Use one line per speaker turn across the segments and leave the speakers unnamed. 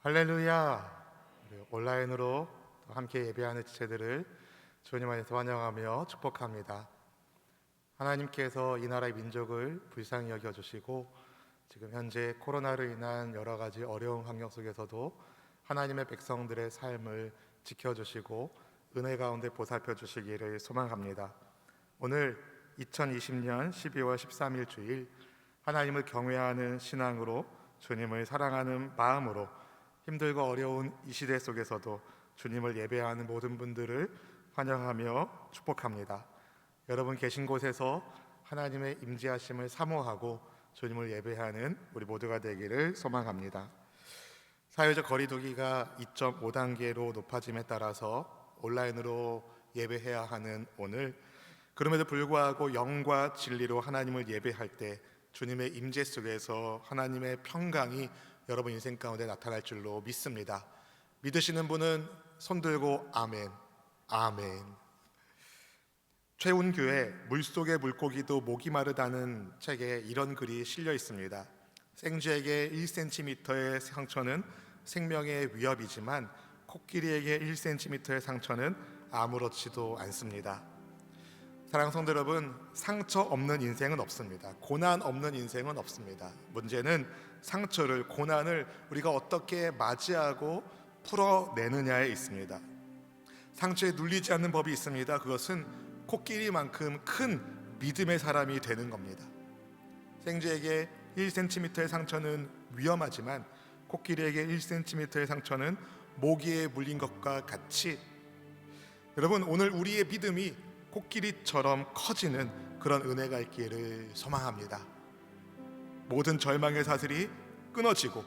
할렐루야. 우리 온라인으로 함께 예배하는 지체들을 주님 안에서 환영하며 축복합니다. 하나님께서 이 나라의 민족을 불쌍히 여겨주시고 지금 현재 코로나로 인한 여러 가지 어려운 환경 속에서도 하나님의 백성들의 삶을 지켜주시고 은혜 가운데 보살펴 주시기를 소망합니다. 오늘 2020년 12월 13일 주일, 하나님을 경외하는 신앙으로 주님을 사랑하는 마음으로 힘들고 어려운 이 시대 속에서도 주님을 예배하는 모든 분들을 환영하며 축복합니다. 여러분 계신 곳에서 하나님의 임재하심을 사모하고 주님을 예배하는 우리 모두가 되기를 소망합니다. 사회적 거리두기가 2.5단계로 높아짐에 따라서 온라인으로 예배해야 하는 오늘, 그럼에도 불구하고 영과 진리로 하나님을 예배할 때 주님의 임재 속에서 하나님의 평강이 여러분 인생 가운데 나타날 줄로 믿습니다. 믿으시는 분은 손 들고 아멘, 아멘. 최운규의 물속의 물고기도 목이 마르다는 책에 이런 글이 실려 있습니다. 생쥐에게 1cm의 상처는 생명의 위협이지만 코끼리에게 1cm의 상처는 아무렇지도 않습니다. 사랑하는 성도 여러분, 상처 없는 인생은 없습니다. 고난 없는 인생은 없습니다. 문제는 상처를, 고난을 우리가 어떻게 맞이하고 풀어내느냐에 있습니다. 상처에 눌리지 않는 법이 있습니다. 그것은 코끼리만큼 큰 믿음의 사람이 되는 겁니다. 생쥐에게 1cm의 상처는 위험하지만 코끼리에게 1cm의 상처는 모기에 물린 것과 같이, 여러분, 오늘 우리의 믿음이 코끼리처럼 커지는 그런 은혜가 있기를 소망합니다. 모든 절망의 사슬이 끊어지고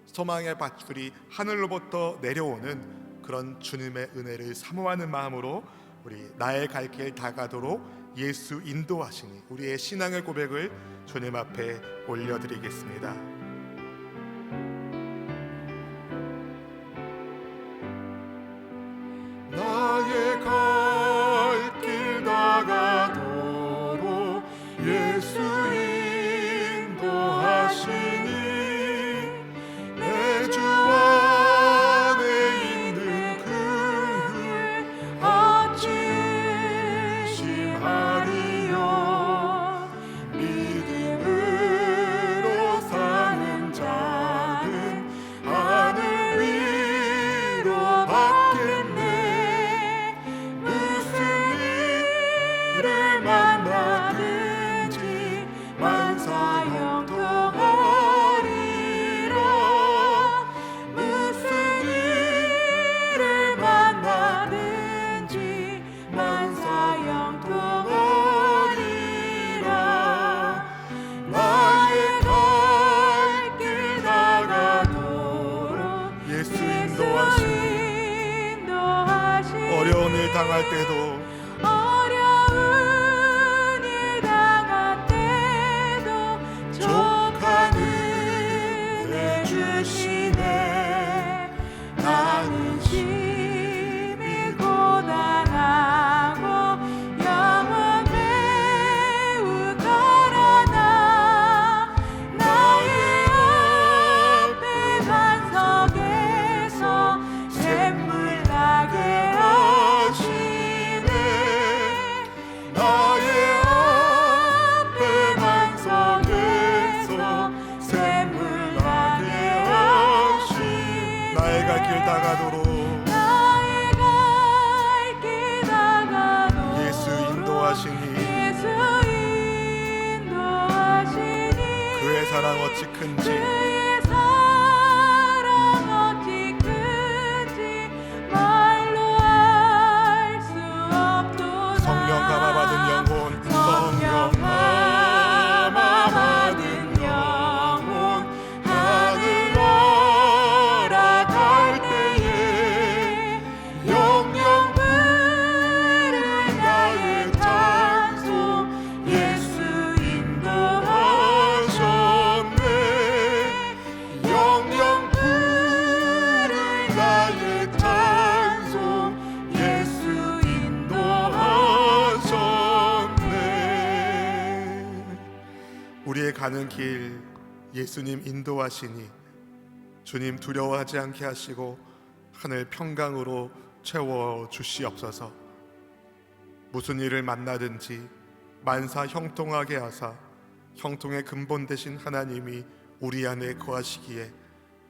소망의 밧줄이 하늘로부터 내려오는 그런 주님의 은혜를 사모하는 마음으로 우리 나의 갈 길 다가도록 예수 인도하시니 우리의 신앙의 고백을 주님 앞에 올려드리겠습니다.
나의 갈 길 다가도록 예수 인도하시니 내 주 안에 있는 그를 어찌 의심하리요. 믿음으로 사는 자는 하늘 위로 받겠네. 무슨 일을 만나든지 만사형통하리라. 무슨 일을 만나든지 만사형통하리라. 나의 갈 길 다가도록
예수 인도하시니 어려운 일 당할 때도
어려운 일 당할 때도
족한 은혜 주시네. 나는
심히 고단하고 영원 매우 가라나 나의 앞에 반석에서 샘물 나게 하시네.
나의 앞에 반석에서 샘물 나게 하시네.
나의 갈 길 다가도록
나의 갈 길 다가도록
예수 인도하시니
예수 인도하시니
그의 사랑 어찌 큰지
그의 사랑 어찌 큰지 말로 알 수 없도다.
성령 감화받은 영혼,
성령 감화받은 영혼
하늘 날아갈 때에 영영 부를 나의 찬송 예수 인도하셨네. 영영 부를 나의 찬송 예수 인도하셨네.
우리의 가는 길 예수님 인도하시니 주님 두려워하지 않게 하시고 하늘 평강으로 채워 주시옵소서. 무슨 일을 만나든지 만사 형통하게 하사 형통의 근본 되신 하나님이 우리 안에 거하시기에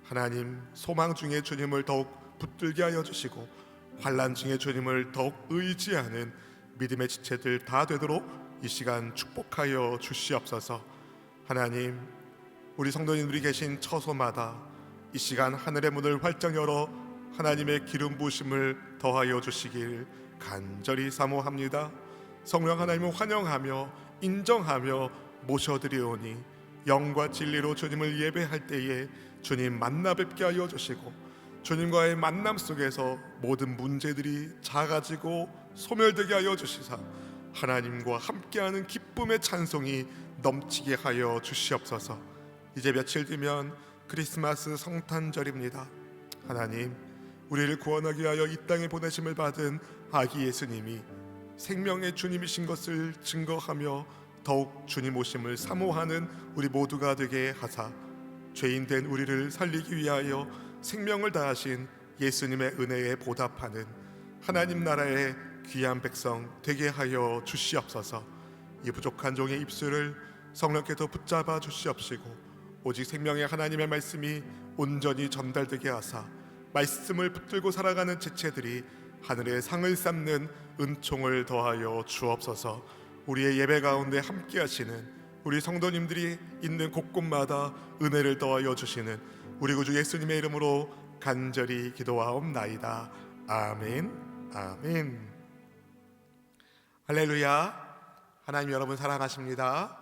하나님 소망 중에 주님을 더욱 붙들게 하여 주시고 환난 중에 주님을 더욱 의지하는 믿음의 지체들 다 되도록 이 시간 축복하여 주시옵소서. 하나님, 우리 성도님들이 계신 처소마다 이 시간 하늘의 문을 활짝 열어 하나님의 기름 부으심을 더하여 주시길 간절히 사모합니다. 성령 하나님을 환영하며 인정하며 모셔드리오니 영과 진리로 주님을 예배할 때에 주님 만나 뵙게 하여 주시고 주님과의 만남 속에서 모든 문제들이 작아지고 소멸되게 하여 주시사 하나님과 함께하는 기쁨의 찬송이 넘치게 하여 주시옵소서. 이제 며칠 뒤면 크리스마스 성탄절입니다. 하나님, 우리를 구원하기 위하여 이 땅에 보내심을 받은 아기 예수님이 생명의 주님이신 것을 증거하며 더욱 주님 오심을 사모하는 우리 모두가 되게 하사 죄인된 우리를 살리기 위하여 생명을 다하신 예수님의 은혜에 보답하는 하나님 나라의 귀한 백성 되게 하여 주시옵소서. 이 부족한 종의 입술을 성령께서 붙잡아 주시옵시고 오직 생명의 하나님의 말씀이 온전히 전달되게 하사 말씀을 붙들고 살아가는 지체들이 하늘의 상을 쌓는 은총을 더하여 주옵소서. 우리의 예배 가운데 함께 하시는 우리 성도님들이 있는 곳곳마다 은혜를 더하여 주시는 우리 구주 예수님의 이름으로 간절히 기도하옵나이다. 아멘. 아멘. 할렐루야. 하나님 여러분 사랑하십니다.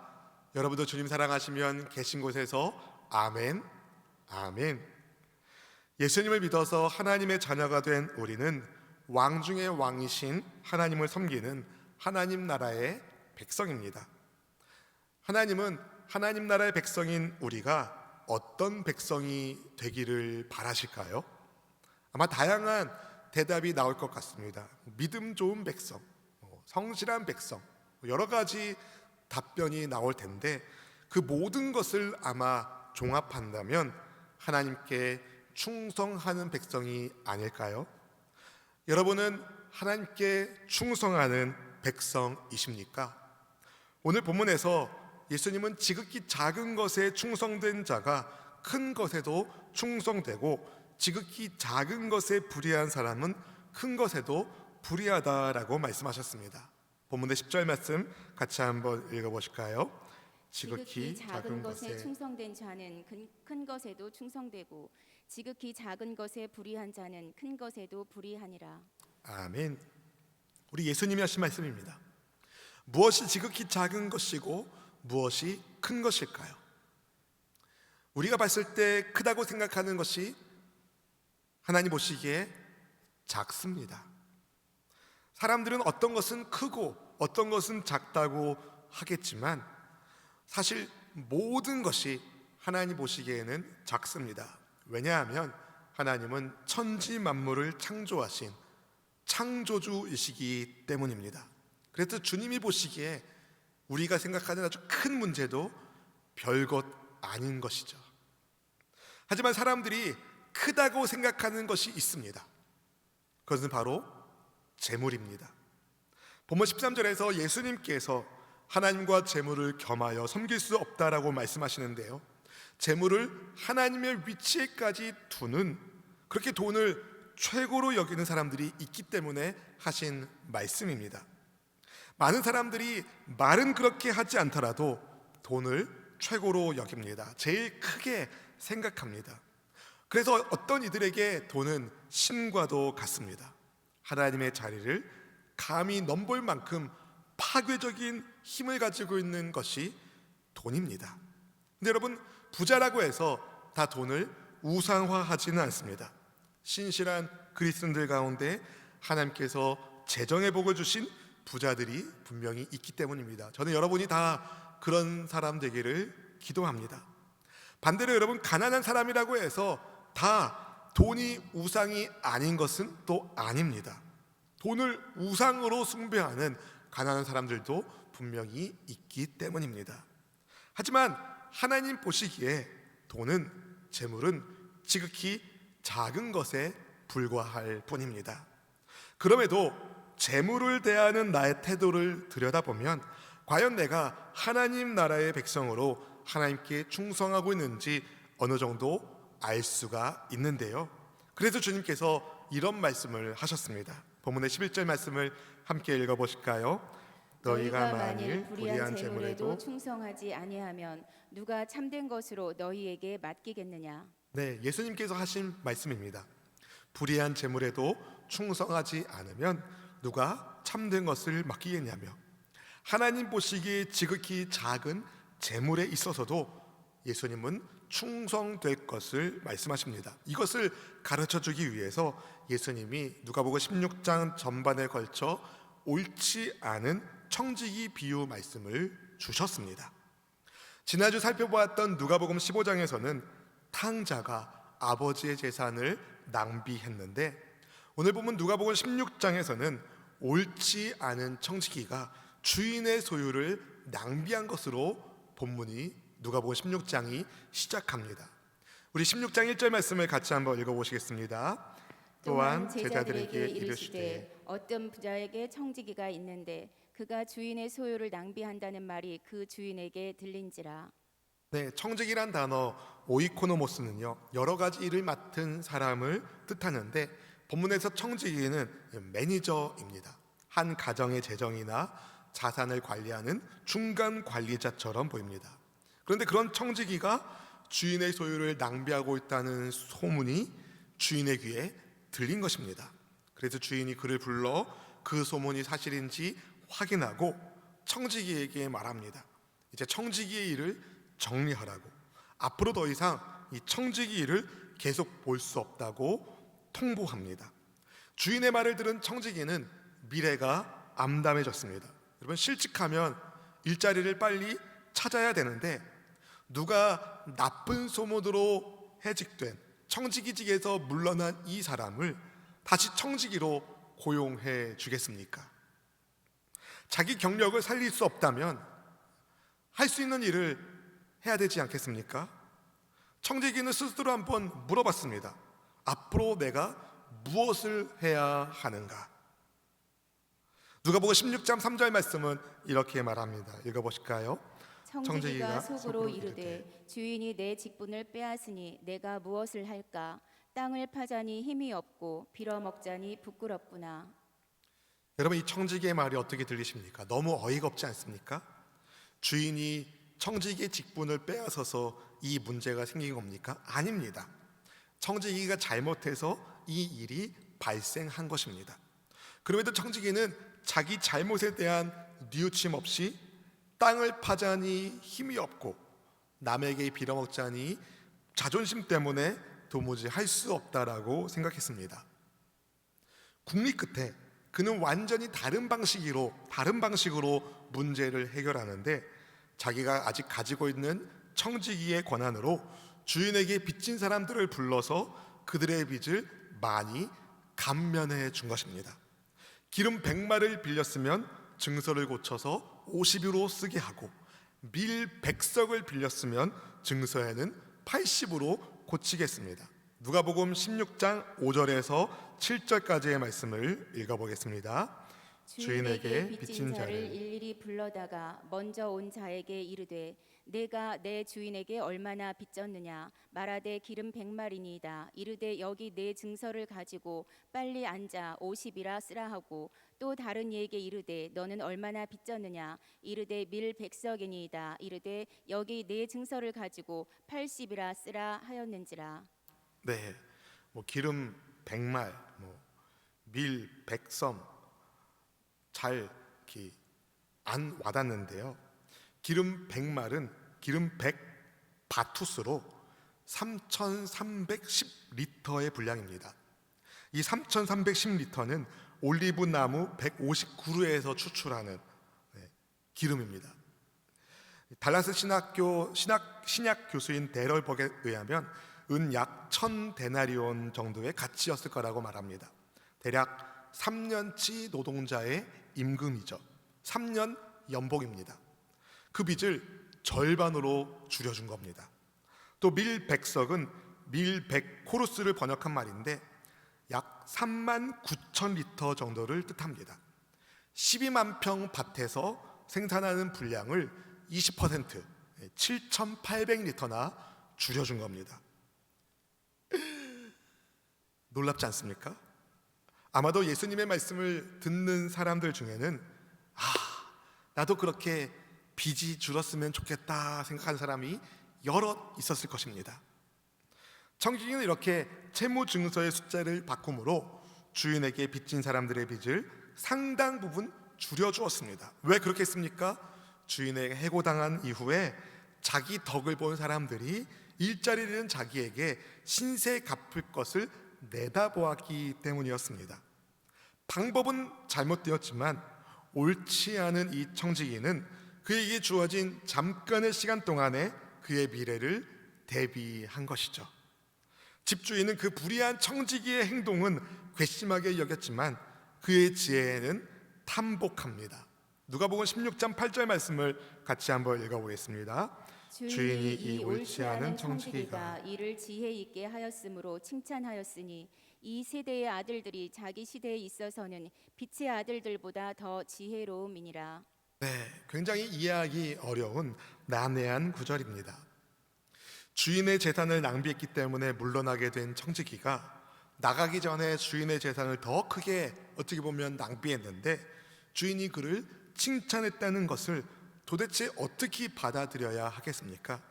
여러분도 주님 사랑하시면 계신 곳에서 아멘. 아멘. 예수님을 믿어서 하나님의 자녀가 된 우리는 왕 중의 왕이신 하나님을 섬기는 하나님 나라의 백성입니다. 하나님은 하나님 나라의 백성인 우리가 어떤 백성이 되기를 바라실까요? 아마 다양한 대답이 나올 것 같습니다. 믿음 좋은 백성, 성실한 백성, 여러 가지 답변이 나올 텐데 그 모든 것을 아마 종합한다면 하나님께 충성하는 백성이 아닐까요? 여러분은 하나님께 충성하는 백성이십니까? 오늘 본문에서 예수님은 지극히 작은 것에 충성된 자가 큰 것에도 충성되고 지극히 작은 것에 불의한 사람은 큰 것에도 불의하다라고 말씀하셨습니다. 본문의 10절 말씀 같이 한번 읽어보실까요?
지극히 작은 것에 충성된 자는 큰 것에도 충성되고 지극히 작은 것에 불의한 자는 큰 것에도 불의하니라.
아멘. 우리 예수님이 하신 말씀입니다. 무엇이 지극히 작은 것이고 무엇이 큰 것일까요? 우리가 봤을 때 크다고 생각하는 것이 하나님 보시기에 작습니다. 사람들은 어떤 것은 크고 어떤 것은 작다고 하겠지만 사실 모든 것이 하나님 보시기에는 작습니다. 왜냐하면 하나님은 천지 만물을 창조하신 창조주이시기 때문입니다. 그래서 주님이 보시기에 우리가 생각하는 아주 큰 문제도 별것 아닌 것이죠. 하지만 사람들이 크다고 생각하는 것이 있습니다. 그것은 바로 재물입니다. 본문 13절에서 예수님께서 하나님과 재물을 겸하여 섬길 수 없다라고 말씀하시는데요, 재물을 하나님의 위치에까지 두는, 그렇게 돈을 최고로 여기는 사람들이 있기 때문에 하신 말씀입니다. 많은 사람들이 말은 그렇게 하지 않더라도 돈을 최고로 여깁니다. 제일 크게 생각합니다. 그래서 어떤 이들에게 돈은 신과도 같습니다. 하나님의 자리를 감히 넘볼 만큼 파괴적인 힘을 가지고 있는 것이 돈입니다. 근데 여러분, 부자라고 해서 다 돈을 우상화하지는 않습니다. 신실한 그리스도인들 가운데 하나님께서 재정의 복을 주신 부자들이 분명히 있기 때문입니다. 저는 여러분이 다 그런 사람 되기를 기도합니다. 반대로 여러분, 가난한 사람이라고 해서 다 돈이 우상이 아닌 것은 또 아닙니다. 돈을 우상으로 숭배하는 가난한 사람들도 분명히 있기 때문입니다. 하지만 하나님 보시기에 돈은, 재물은 지극히 작은 것에 불과할 뿐입니다. 그럼에도 재물을 대하는 나의 태도를 들여다보면 과연 내가 하나님 나라의 백성으로 하나님께 충성하고 있는지 어느 정도 알 수가 있는데요. 그래서 주님께서 이런 말씀을 하셨습니다. 본문의 11절 말씀을 함께 읽어보실까요?
너희가 만일 불의한 재물에도 충성하지 아니하면 누가 참된 것으로 너희에게 맡기겠느냐.
네, 예수님께서 하신 말씀입니다. 불의한 재물에도 충성하지 않으면 누가 참된 것을 맡기겠냐며, 하나님 보시기에 지극히 작은 재물에 있어서도 예수님은 충성될 것을 말씀하십니다. 이것을 가르쳐주기 위해서 예수님이 누가복음 16장 전반에 걸쳐 옳지 않은 청지기 비유 말씀을 주셨습니다. 지난주 살펴보았던 누가복음 15장에서는 탕자가 아버지의 재산을 낭비했는데, 오늘 보면 누가복음 16장에서는 옳지 않은 청지기가 주인의 소유를 낭비한 것으로 본문이 누가복음 16장이 시작합니다. 우리 16장 1절 말씀을 같이 한번 읽어보시겠습니다. 또한 제자들에게 이르시되
어떤 부자에게 청지기가 있는데 그가 주인의 소유를 낭비한다는 말이 그 주인에게 들린지라.
네, 청직이란 단어 오이코노모스는요, 여러 가지 일을 맡은 사람을 뜻하는데 본문에서 청지기는 매니저입니다. 한 가정의 재정이나 자산을 관리하는 중간 관리자처럼 보입니다. 그런데 그런 청지기가 주인의 소유를 낭비하고 있다는 소문이 주인의 귀에 들린 것입니다. 그래서 주인이 그를 불러 그 소문이 사실인지 확인하고 청지기에게 말합니다. 이제 청지기의 일을 정리하라고, 앞으로 더 이상 이 청지기 일을 계속 볼 수 없다고 통보합니다. 주인의 말을 들은 청지기는 미래가 암담해졌습니다. 여러분, 실직하면 일자리를 빨리 찾아야 되는데 누가 나쁜 소문으로 해직된 청지기직에서 물러난 이 사람을 다시 청지기로 고용해 주겠습니까? 자기 경력을 살릴 수 없다면 할 수 있는 일을 해야 되지 않겠습니까? 청지기는 스스로 한번 물어봤습니다. 앞으로 내가 무엇을 해야 하는가? 누가복음 16장 3절 말씀은 이렇게 말합니다. 읽어보실까요?
청지기가 속으로 이르되 주인이 내 직분을 빼앗으니 내가 무엇을 할까? 땅을 파자니 힘이 없고 빌어먹자니 부끄럽구나.
여러분, 이 청지기의 말이 어떻게 들리십니까? 너무 어이가 없지 않습니까? 주인이 청지기의 직분을 빼앗아서 이 문제가 생긴 겁니까? 아닙니다. 청지기가 잘못해서 이 일이 발생한 것입니다. 그럼에도 청지기는 자기 잘못에 대한 뉘우침 없이 땅을 파자니 힘이 없고 남에게 빌어먹자니 자존심 때문에 도무지 할 수 없다라고 생각했습니다. 국리 끝에 그는 완전히 다른 방식으로 문제를 해결하는데 자기가 아직 가지고 있는 청지기의 권한으로 주인에게 빚진 사람들을 불러서 그들의 빚을 많이 감면해 준 것입니다. 기름 100마를 빌렸으면 증서를 고쳐서 50으로 쓰게 하고, 밀 100석을 빌렸으면 증서에는 80으로 고치겠습니다. 누가복음 16장 5절에서 7절까지의 말씀을 읽어보겠습니다.
주인에게 빚진 자를 일일이 불러다가 먼저 온 자에게 이르되 내가 내 주인에게 얼마나 빚졌느냐 말하되 기름 100마리니이다. 이르되 여기 내 증서를 가지고 빨리 앉아 50이라 쓰라 하고, 또 다른 이에게 이르되 너는 얼마나 빚졌느냐 이르되 밀 100석이니이다. 이르되 여기 내 증서를 가지고 80이라 쓰라 하였는지라.
네, 기름 100말, 밀 100섬 잘 이렇게 안 와닿는데요. 기름 100말은 기름 100바투스로 3,310리터의 분량입니다. 이 3,310리터는 올리브 나무 150그루에서 추출하는 기름입니다. 달라스 신약 교수인 데럴벅에 의하면 은 약 1,000데나리온 정도의 가치였을 거라고 말합니다. 대략 3년치 노동자의 임금이죠. 3년 연봉입니다. 그 빚을 절반으로 줄여준 겁니다. 또 밀 100석은 밀100 코루스를 번역한 말인데 약 3만 9천 리터 정도를 뜻합니다. 12만 평 밭에서 생산하는 분량을 20% 7,800리터나 줄여준 겁니다. 놀랍지 않습니까? 아마도 예수님의 말씀을 듣는 사람들 중에는 나도 그렇게 빚이 줄었으면 좋겠다 생각하는 사람이 여럿 있었을 것입니다. 청지기는 이렇게 채무증서의 숫자를 바꿈으로 주인에게 빚진 사람들의 빚을 상당 부분 줄여주었습니다. 왜 그렇게 했습니까? 주인에게 해고당한 이후에 자기 덕을 본 사람들이 일자리를 잃은 자기에게 신세 갚을 것을 내다보았기 때문이었습니다. 방법은 잘못되었지만 옳지 않은 이 청지기는 그에게 주어진 잠깐의 시간 동안에 그의 미래를 대비한 것이죠. 집주인은 그 불의한 청지기의 행동은 괘씸하게 여겼지만 그의 지혜에는 탐복합니다. 누가복음 16장 8절 말씀을 같이 한번 읽어보겠습니다.
주인이 이 옳지 않은 청지기가 이를 지혜 있게 하였으므로 칭찬하였으니 이 세대의 아들들이 자기 시대에 있어서는 빛의 아들들보다 더 지혜로움이니라.
네, 굉장히 이해하기 어려운 난해한 구절입니다. 주인의 재산을 낭비했기 때문에 물러나게 된 청지기가 나가기 전에 주인의 재산을 더 크게 어떻게 보면 낭비했는데 주인이 그를 칭찬했다는 것을 도대체 어떻게 받아들여야 하겠습니까?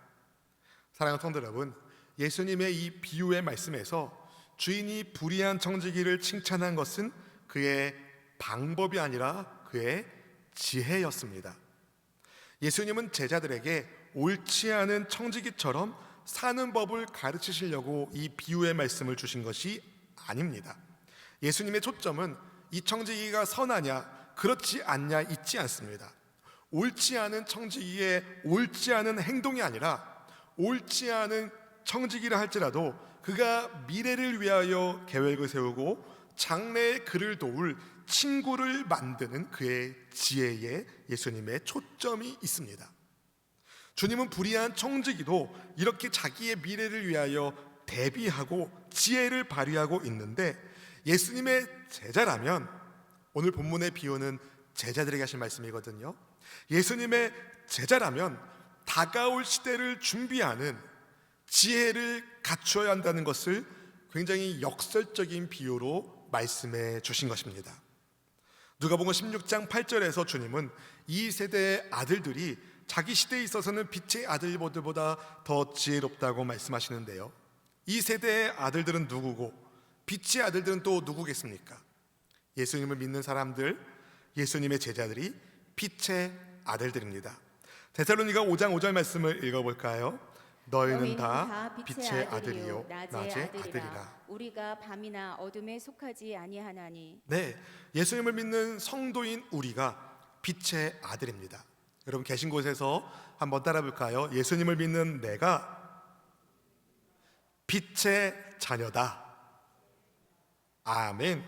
사랑하는 성도 여러분, 예수님의 이 비유의 말씀에서 주인이 불의한 청지기를 칭찬한 것은 그의 방법이 아니라 그의 지혜였습니다. 예수님은 제자들에게 옳지 않은 청지기처럼 사는 법을 가르치시려고 이 비유의 말씀을 주신 것이 아닙니다. 예수님의 초점은 이 청지기가 선하냐 그렇지 않냐 있지 않습니다. 옳지 않은 청지기의 옳지 않은 행동이 아니라 옳지 않은 청지기라 할지라도 그가 미래를 위하여 계획을 세우고 장래의 그를 도울 친구를 만드는 그의 지혜에 예수님의 초점이 있습니다. 주님은 불의한 청지기도 이렇게 자기의 미래를 위하여 대비하고 지혜를 발휘하고 있는데 예수님의 제자라면, 오늘 본문의 비유는 제자들에게 하신 말씀이거든요. 예수님의 제자라면 다가올 시대를 준비하는 지혜를 갖춰야 한다는 것을 굉장히 역설적인 비유로 말씀해 주신 것입니다. 누가복음 16장 8절에서 주님은 이 세대의 아들들이 자기 시대에 있어서는 빛의 아들보다 더 지혜롭다고 말씀하시는데요. 이 세대의 아들들은 누구고 빛의 아들들은 또 누구겠습니까? 예수님을 믿는 사람들, 예수님의 제자들이 빛의 아들들입니다. 데살로니가 5장 5절 말씀을 읽어볼까요? 너희는 다 빛의 아들이요 낮의 아들이라.
우리가 밤이나 어둠에 속하지 아니하나니.
네, 예수님을 믿는 성도인 우리가 빛의 아들입니다. 여러분 계신 곳에서 한번 따라 볼까요? 예수님을 믿는 내가 빛의 자녀다. 아멘.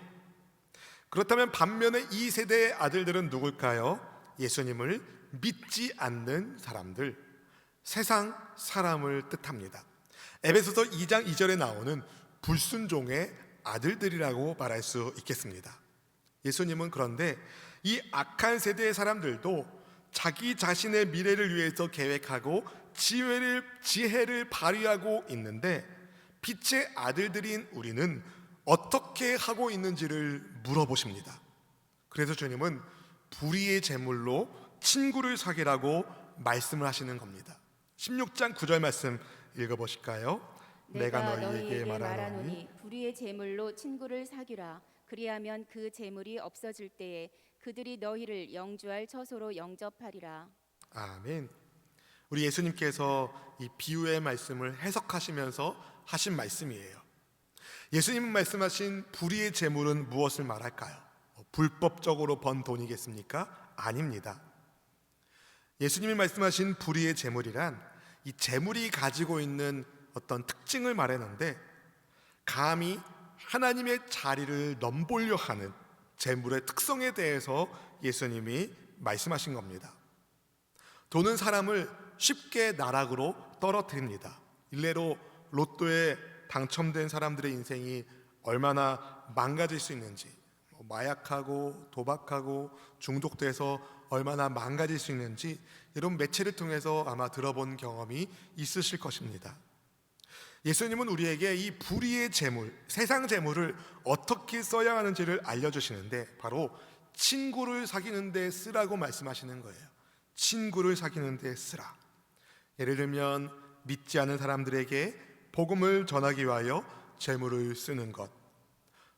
그렇다면 반면에 이 세대의 아들들은 누굴까요? 예수님을 믿지 않는 사람들, 세상 사람을 뜻합니다. 에베소서 2장 2절에 나오는 불순종의 아들들이라고 말할 수 있겠습니다. 예수님은 그런데 이 악한 세대의 사람들도 자기 자신의 미래를 위해서 계획하고 지혜를 발휘하고 있는데 빛의 아들들인 우리는 어떻게 하고 있는지를 물어보십니다. 그래서 주님은 불의의 제물로 친구를 사귀라고 말씀을 하시는 겁니다. 16장 9절 말씀 읽어보실까요?
내가 너희에게 말하노니 불의의 제물로 친구를 사귀라. 그리하면 그 제물이 없어질 때에 그들이 너희를 영주할 처소로 영접하리라.
아멘. 우리 예수님께서 이 비유의 말씀을 해석하시면서 하신 말씀이에요. 예수님은 말씀하신 불의의 제물은 무엇을 말할까요? 불법적으로 번 돈이겠습니까? 아닙니다. 예수님이 말씀하신 불의의 제물이란 이 제물이 가지고 있는 어떤 특징을 말하는데 감히 하나님의 자리를 넘보려 하는 제물의 특성에 대해서 예수님이 말씀하신 겁니다. 돈은 사람을 쉽게 나락으로 떨어뜨립니다. 일례로 로또에 당첨된 사람들의 인생이 얼마나 망가질 수 있는지, 마약하고 도박하고 중독돼서 얼마나 망가질 수 있는지 이런 매체를 통해서 아마 들어본 경험이 있으실 것입니다. 예수님은 우리에게 이 불의의 재물, 세상 재물을 어떻게 써야 하는지를 알려주시는데 바로 친구를 사귀는 데 쓰라고 말씀하시는 거예요. 친구를 사귀는 데 쓰라. 예를 들면 믿지 않은 사람들에게 복음을 전하기 위하여 재물을 쓰는 것,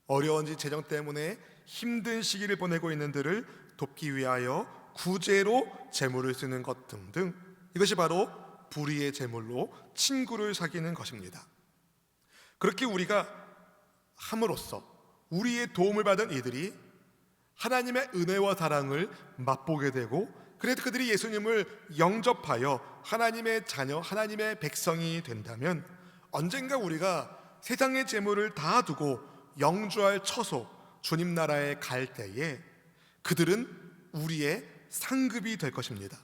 어려운 재정 때문에 힘든 시기를 보내고 있는 들을 돕기 위하여 구제로 재물을 쓰는 것 등등, 이것이 바로 불의의 재물로 친구를 사귀는 것입니다. 그렇게 우리가 함으로써 우리의 도움을 받은 이들이 하나님의 은혜와 사랑을 맛보게 되고, 그래서 그들이 예수님을 영접하여 하나님의 자녀, 하나님의 백성이 된다면 언젠가 우리가 세상의 재물을 다 두고 영주할 처소 주님 나라에 갈 때에 그들은 우리의 상급이 될 것입니다.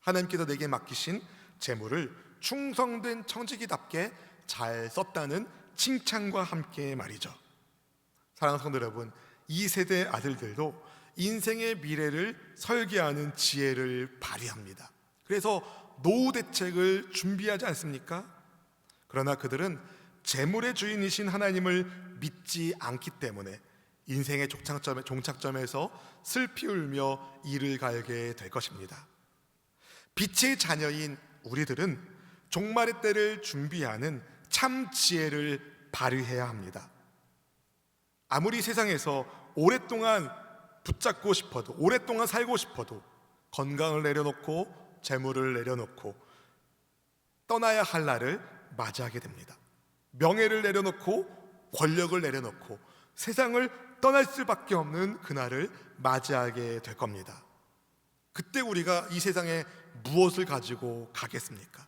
하나님께서 내게 맡기신 재물을 충성된 청지기답게 잘 썼다는 칭찬과 함께 말이죠. 사랑하는 성도 여러분, 이 세대 아들들도 인생의 미래를 설계하는 지혜를 발휘합니다. 그래서 노후 대책을 준비하지 않습니까? 그러나 그들은 재물의 주인이신 하나님을 믿지 않기 때문에 인생의 종착점에서 슬피 울며 이를 갈게 될 것입니다. 빛의 자녀인 우리들은 종말의 때를 준비하는 참 지혜를 발휘해야 합니다. 아무리 세상에서 오랫동안 붙잡고 싶어도, 오랫동안 살고 싶어도 건강을 내려놓고 재물을 내려놓고 떠나야 할 날을 맞이하게 됩니다. 명예를 내려놓고 권력을 내려놓고 세상을 떠날 수밖에 없는 그날을 맞이하게 될 겁니다. 그때 우리가 이 세상에 무엇을 가지고 가겠습니까?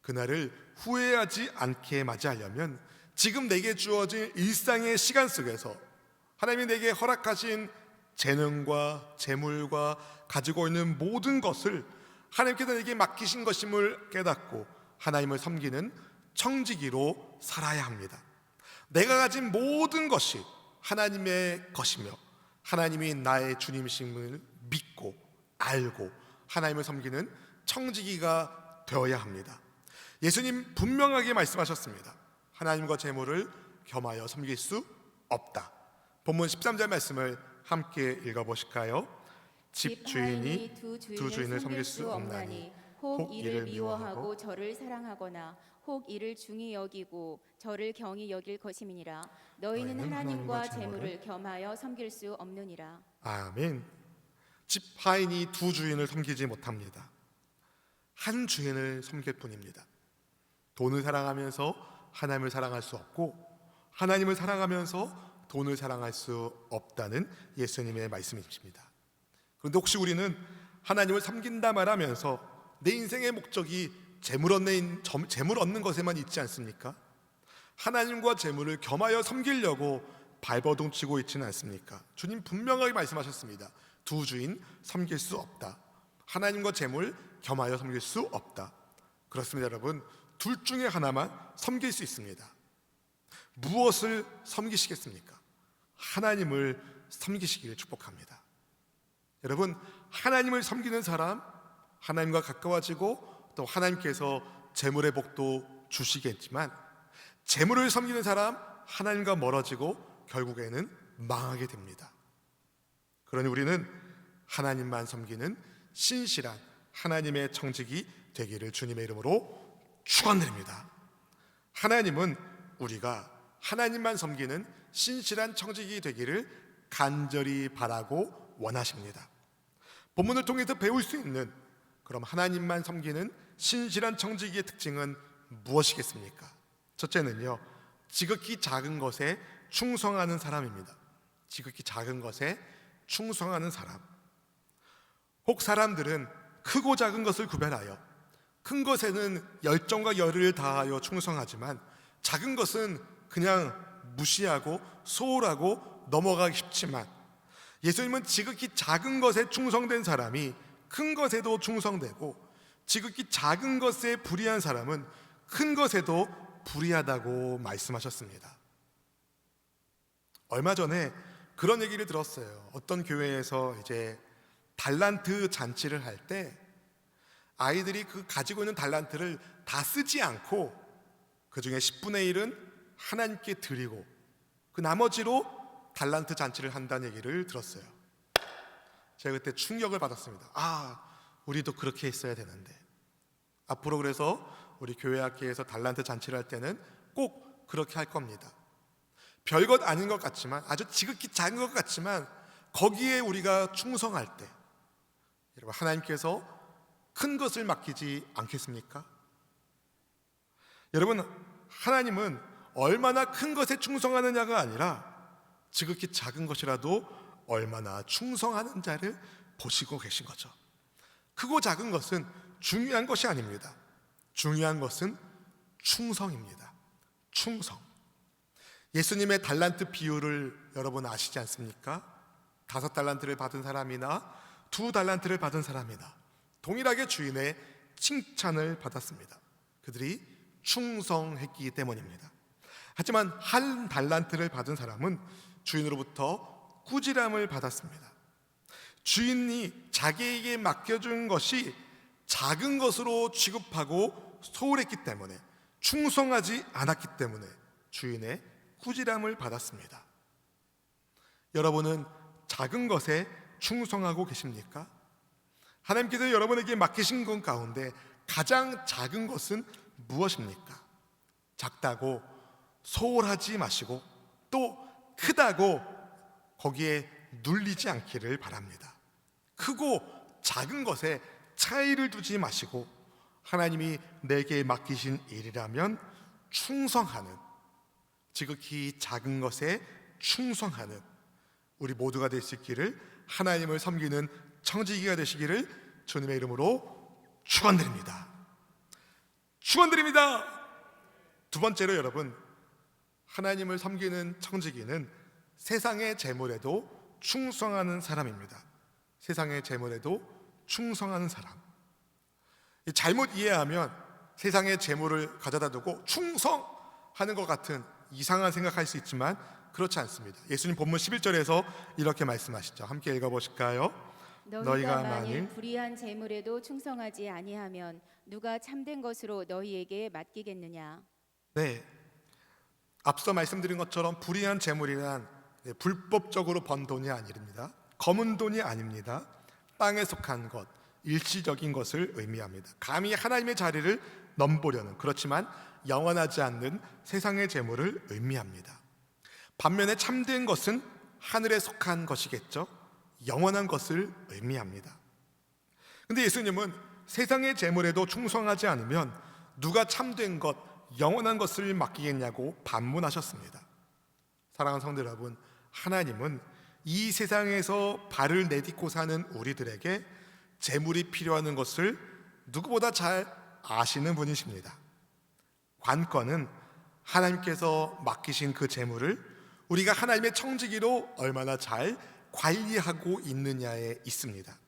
그날을 후회하지 않게 맞이하려면 지금 내게 주어진 일상의 시간 속에서 하나님이 내게 허락하신 재능과 재물과 가지고 있는 모든 것을 하나님께서 내게 맡기신 것임을 깨닫고 하나님을 섬기는 청지기로 살아야 합니다. 내가 가진 모든 것이 하나님의 것이며 하나님이 나의 주님이심을 믿고 알고 하나님을 섬기는 청지기가 되어야 합니다. 예수님 분명하게 말씀하셨습니다. 하나님과 재물을 겸하여 섬길 수 없다. 본문 13절 말씀을 함께 읽어보실까요? 집주인이 두 주인을 섬길 수 없나니
혹 이를 미워하고 저를 사랑하거나 혹 이를 중히 여기고 저를 경히 여길 것임이니라. 너희는 하나님과 재물을 겸하여 섬길 수 없느니라.
아멘. 집하인이 두 주인을 섬기지 못합니다. 한 주인을 섬길 뿐입니다. 돈을 사랑하면서 하나님을 사랑할 수 없고 하나님을 사랑하면서 돈을 사랑할 수 없다는 예수님의 말씀이십니다. 그런데 혹시 우리는 하나님을 섬긴다 말하면서 내 인생의 목적이 재물 얻는 것에만 있지 않습니까? 하나님과 재물을 겸하여 섬기려고 발버둥 치고 있지는 않습니까? 주님 분명하게 말씀하셨습니다. 두 주인 섬길 수 없다. 하나님과 재물 겸하여 섬길 수 없다. 그렇습니다, 여러분. 둘 중에 하나만 섬길 수 있습니다. 무엇을 섬기시겠습니까? 하나님을 섬기시기를 축복합니다. 여러분, 하나님을 섬기는 사람, 하나님과 가까워지고 또 하나님께서 재물의 복도 주시겠지만 재물을 섬기는 사람, 하나님과 멀어지고 결국에는 망하게 됩니다. 그러니 우리는 하나님만 섬기는 신실한 하나님의 청지기 되기를 주님의 이름으로 축원드립니다. 하나님은 우리가 하나님만 섬기는 신실한 청지기 되기를 간절히 바라고 원하십니다. 본문을 통해서 배울 수 있는 그럼 하나님만 섬기는 신실한 청지기의 특징은 무엇이겠습니까? 첫째는요, 지극히 작은 것에 충성하는 사람입니다. 지극히 작은 것에 충성하는 사람. 혹 사람들은 크고 작은 것을 구별하여 큰 것에는 열정과 열을 다하여 충성하지만 작은 것은 그냥 무시하고 소홀하고 넘어가기 쉽지만 예수님은 지극히 작은 것에 충성된 사람이 큰 것에도 충성되고 지극히 작은 것에 불의한 사람은 큰 것에도 불의하다고 말씀하셨습니다. 얼마 전에 그런 얘기를 들었어요. 어떤 교회에서 이제 달란트 잔치를 할 때 아이들이 그 가지고 있는 달란트를 다 쓰지 않고 그 중에 10분의 1은 하나님께 드리고 그 나머지로 달란트 잔치를 한다는 얘기를 들었어요. 제가 그때 충격을 받았습니다. 우리도 그렇게 했어야 되는데 앞으로 그래서 우리 교회 학교에서 달란트 잔치를 할 때는 꼭 그렇게 할 겁니다. 별것 아닌 것 같지만, 아주 지극히 작은 것 같지만 거기에 우리가 충성할 때 여러분, 하나님께서 큰 것을 맡기지 않겠습니까? 여러분, 하나님은 얼마나 큰 것에 충성하느냐가 아니라 지극히 작은 것이라도 얼마나 충성하는 자를 보시고 계신 거죠. 크고 작은 것은 중요한 것이 아닙니다. 중요한 것은 충성입니다. 충성. 예수님의 달란트 비유를 여러분 아시지 않습니까? 5달란트를 받은 사람이나 2달란트를 받은 사람이나 동일하게 주인의 칭찬을 받았습니다. 그들이 충성했기 때문입니다. 하지만 1달란트를 받은 사람은 주인으로부터 꾸지람을 받았습니다. 주인이 자기에게 맡겨준 것이 작은 것으로 취급하고 소홀했기 때문에, 충성하지 않았기 때문에 주인의 꾸지람을 받았습니다. 여러분은 작은 것에 충성하고 계십니까? 하나님께서 여러분에게 맡기신 것 가운데 가장 작은 것은 무엇입니까? 작다고 소홀하지 마시고 또 크다고 거기에 눌리지 않기를 바랍니다. 크고 작은 것에 차이를 두지 마시고 하나님이 내게 맡기신 일이라면 충성하는, 지극히 작은 것에 충성하는 우리 모두가 될 수 있기를, 하나님을 섬기는 청지기가 되시기를 주님의 이름으로 축원드립니다. 축원드립니다. 두 번째로 여러분, 하나님을 섬기는 청지기는 세상의 재물에도 충성하는 사람입니다. 세상의 재물에도 충성하는 사람. 잘못 이해하면 세상의 재물을 가져다 두고 충성하는 것 같은 이상한 생각할 수 있지만 그렇지 않습니다. 예수님 본문 11절에서 이렇게 말씀하시죠. 함께 읽어보실까요?
너희가 만일 불의한 재물에도 충성하지 아니하면 누가 참된 것으로 너희에게 맡기겠느냐?
네, 앞서 말씀드린 것처럼 불의한 재물이란 불법적으로 번 돈이 아닙니다. 검은 돈이 아닙니다. 땅에 속한 것, 일시적인 것을 의미합니다. 감히 하나님의 자리를 넘보려는, 그렇지만 영원하지 않는 세상의 재물을 의미합니다. 반면에 참된 것은 하늘에 속한 것이겠죠. 영원한 것을 의미합니다. 근데 예수님은 세상의 재물에도 충성하지 않으면 누가 참된 것, 영원한 것을 맡기겠냐고 반문하셨습니다. 사랑하는 성도 여러분, 하나님은 이 세상에서 발을 내딛고 사는 우리들에게 재물이 필요한 것을 누구보다 잘 아시는 분이십니다. 관건은 하나님께서 맡기신 그 재물을 우리가 하나님의 청지기로 얼마나 잘 관리하고 있느냐에 있습니다.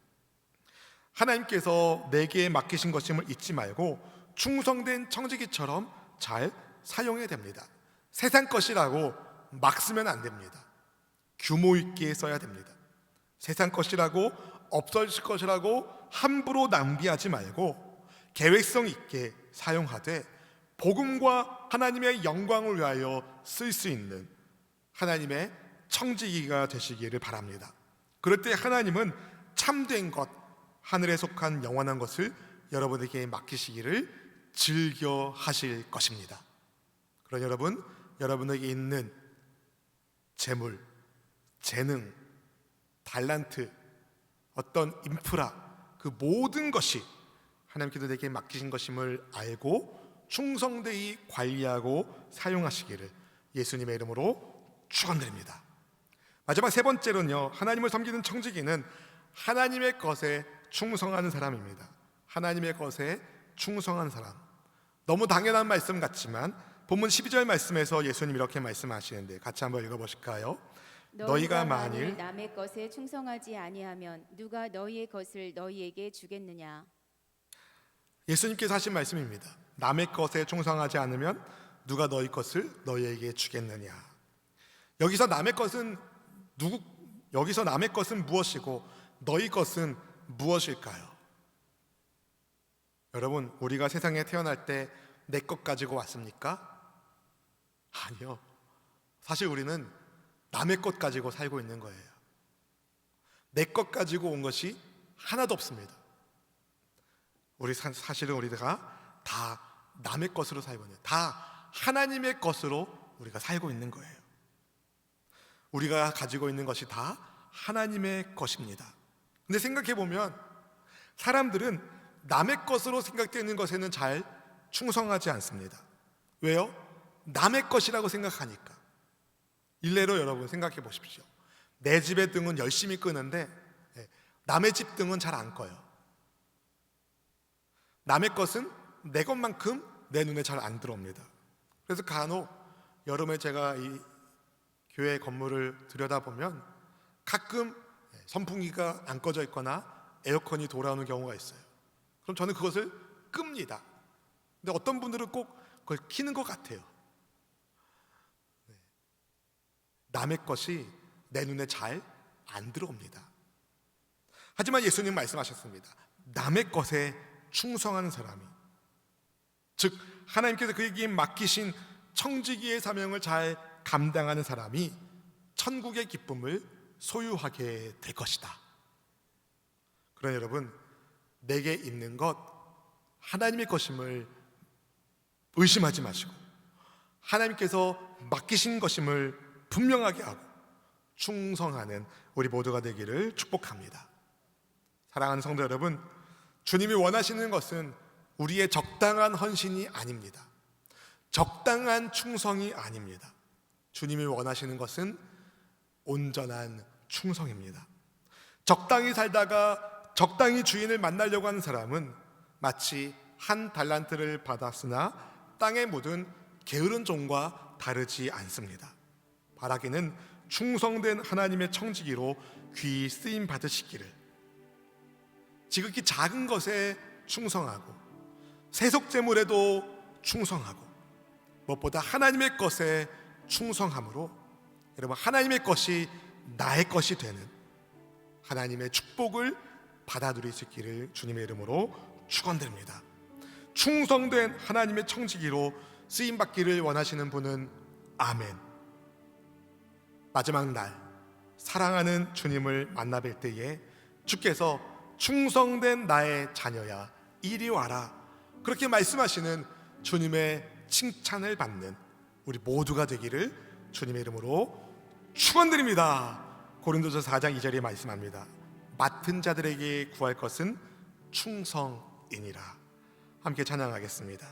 하나님께서 내게 맡기신 것임을 잊지 말고 충성된 청지기처럼 잘 사용해야 됩니다. 세상 것이라고 막 쓰면 안 됩니다. 규모 있게 써야 됩니다. 세상 것이라고, 없어질 것이라고 함부로 낭비하지 말고 계획성 있게 사용하되 복음과 하나님의 영광을 위하여 쓸 수 있는 하나님의 청지기가 되시기를 바랍니다. 그럴 때 하나님은 참된 것, 하늘에 속한 영원한 것을 여러분에게 맡기시기를 즐겨 하실 것입니다. 그러나 여러분, 여러분에게 있는 재물, 재능, 달란트, 어떤 인프라, 그 모든 것이 하나님께서 내게 맡기신 것임을 알고 충성되이 관리하고 사용하시기를 예수님의 이름으로 축원드립니다. 마지막 세 번째로는요, 하나님을 섬기는 청지기는 하나님의 것에 충성하는 사람입니다. 하나님의 것에 충성하는 사람. 너무 당연한 말씀 같지만 본문 12절 말씀에서 예수님 이렇게 말씀하시는데 같이 한번 읽어보실까요? 너희가 만일
남의 것에 충성하지 아니하면 누가 너희의 것을 너희에게 주겠느냐?
예수님께서 하신 말씀입니다. 남의 것에 충성하지 않으면 누가 너희 것을 너희에게 주겠느냐. 여기서 남의 것은 무엇이고 너희 것은 무엇일까요? 여러분, 우리가 세상에 태어날 때 내 것 가지고 왔습니까? 아니요. 사실 우리는 남의 것 가지고 살고 있는 거예요. 내 것 가지고 온 것이 하나도 없습니다. 사실은 우리가 다 남의 것으로 살고 있는, 다 하나님의 것으로 우리가 살고 있는 거예요. 우리가 가지고 있는 것이 다 하나님의 것입니다. 근데 생각해 보면 사람들은 남의 것으로 생각되는 것에는 잘 충성하지 않습니다. 왜요? 남의 것이라고 생각하니까. 일례로 여러분 생각해 보십시오. 내 집의 등은 열심히 끄는데 남의 집 등은 잘 안 꺼요. 남의 것은 내 것만큼 내 눈에 잘 안 들어옵니다. 그래서 간혹 여름에 제가 이 교회 건물을 들여다보면 가끔 선풍기가 안 꺼져 있거나 에어컨이 돌아오는 경우가 있어요. 그럼 저는 그것을 끕니다. 근데 어떤 분들은 꼭 그걸 켜는 것 같아요. 남의 것이 내 눈에 잘 안 들어옵니다. 하지만 예수님 말씀하셨습니다. 남의 것에 충성하는 사람이, 즉 하나님께서 그에게 맡기신 청지기의 사명을 잘 감당하는 사람이 천국의 기쁨을 소유하게 될 것이다. 그러나 여러분, 내게 있는 것 하나님의 것임을 의심하지 마시고 하나님께서 맡기신 것임을 분명하게 하고 충성하는 우리 모두가 되기를 축복합니다. 사랑하는 성도 여러분, 주님이 원하시는 것은 우리의 적당한 헌신이 아닙니다. 적당한 충성이 아닙니다. 주님이 원하시는 것은 온전한 충성입니다. 적당히 살다가 적당히 주인을 만나려고 하는 사람은 마치 한 달란트를 받았으나 땅에 묻은 게으른 종과 다르지 않습니다. 바라기는 충성된 하나님의 청지기로 귀히 쓰임 받으시기를, 지극히 작은 것에 충성하고 세속재물에도 충성하고 무엇보다 하나님의 것에 충성함으로 여러분, 하나님의 것이 나의 것이 되는 하나님의 축복을 받아 누릴 수 있기를 주님의 이름으로 축원드립니다. 충성된 하나님의 청지기로 쓰임받기를 원하시는 분은 아멘. 마지막 날 사랑하는 주님을 만나 뵐 때에 주께서 충성된 나의 자녀야 이리 와라, 그렇게 말씀하시는 주님의 칭찬을 받는 우리 모두가 되기를 주님의 이름으로 축원드립니다. 고린도서 4장 2절에 말씀합니다. 맡은 자들에게 구할 것은 충성이니라. 함께 찬양하겠습니다.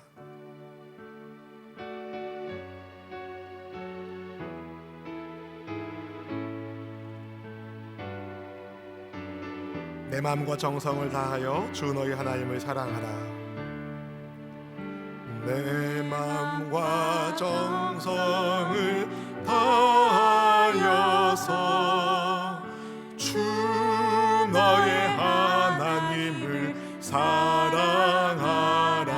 내 마음과 정성을 다하여 주 너희 하나님을 사랑하라. 내 마음과 정성을 다하여서 주 너의 하나님을 사랑하라.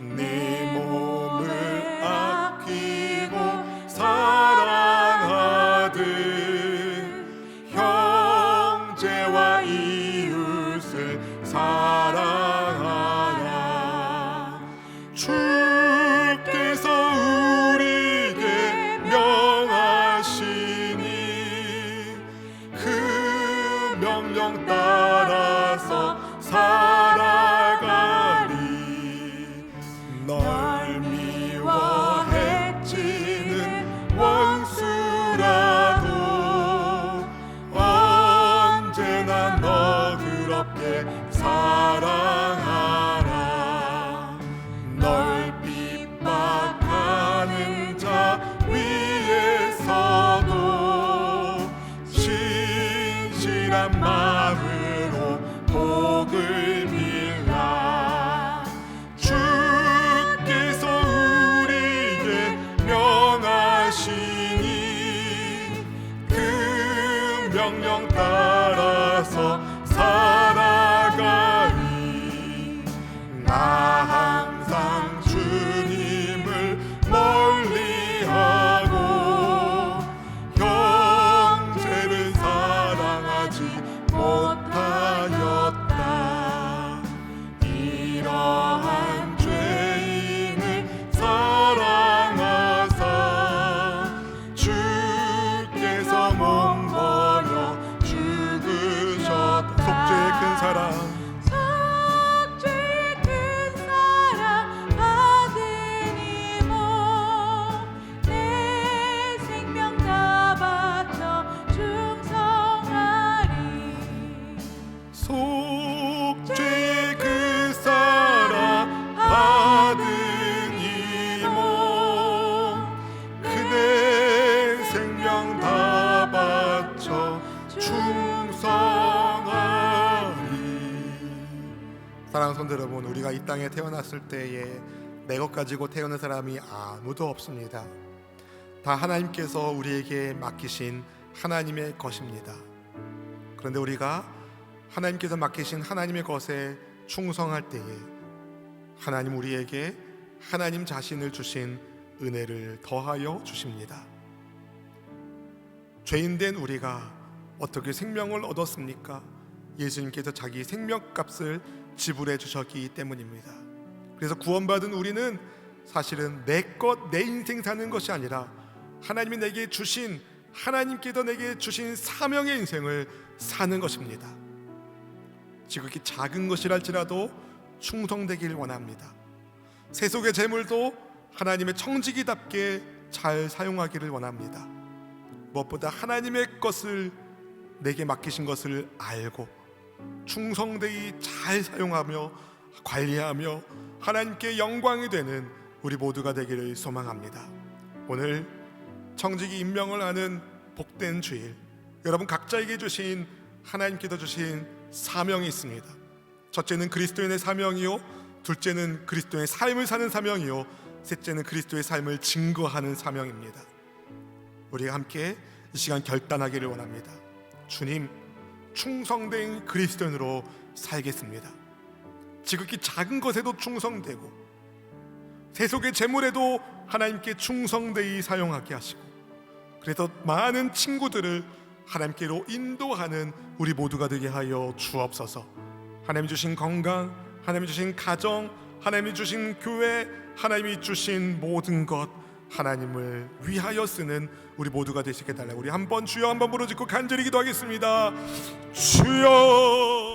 네 몸을 아끼고 사랑하듯 형제와 이웃을 사랑하라. 주께서 우리에게 명하시니 그 명령 따라서 살아가리. 널 미워해치는 원수라도 언제나 너그럽게 사랑하라. 널 핍박하는 자 위에서도 신실한 마음으로 복을 빌라. 주께서 우리에게 명하시니 그 명령 따라서 살아가리. 나 항상 주님을 사랑하는 성도 여러분, 우리가 이 땅에 태어났을 때에 내 것 가지고 태어난 사람이 아무도 없습니다. 다 하나님께서 우리에게 맡기신 하나님의 것입니다. 그런데 우리가 하나님께서 맡기신 하나님의 것에 충성할 때에 하나님 우리에게 하나님 자신을 주신 은혜를 더하여 주십니다. 죄인된 우리가 어떻게 생명을 얻었습니까? 예수님께서 자기 생명값을 지불해 주셨기 때문입니다. 그래서 구원받은 우리는 사실은 내 것, 내 인생 사는 것이 아니라 하나님이 내게 주신, 하나님께서 내게 주신 사명의 인생을 사는 것입니다. 지극히 작은 것이랄지라도 충성되길 원합니다. 세속의 재물도 하나님의 청지기답게 잘 사용하기를 원합니다. 무엇보다 하나님의 것을, 내게 맡기신 것을 알고 충성되이 잘 사용하며 관리하며 하나님께 영광이 되는 우리 모두가 되기를 소망합니다. 오늘 청지기 임명을 하는 복된 주일, 여러분 각자에게 주신, 하나님께서 주신 사명이 있습니다. 첫째는 그리스도인의 사명이요, 둘째는 그리스도의 삶을 사는 사명이요, 셋째는 그리스도의 삶을 증거하는 사명입니다. 우리가 함께 이 시간 결단하기를 원합니다. 주님, 충성된 그리스도인으로 살겠습니다. 지극히 작은 것에도 충성되고 세속의 재물에도 하나님께 충성되이 사용하게 하시고, 그래서 많은 친구들을 하나님께로 인도하는 우리 모두가 되게 하여 주옵소서. 하나님이 주신 건강, 하나님이 주신 가정, 하나님이 주신 교회, 하나님이 주신 모든 것 하나님을 위하여 쓰는 우리 모두가 되시게 달라고 우리 한번 주여 한번 부르짖고 간절히 기도하겠습니다. 주여.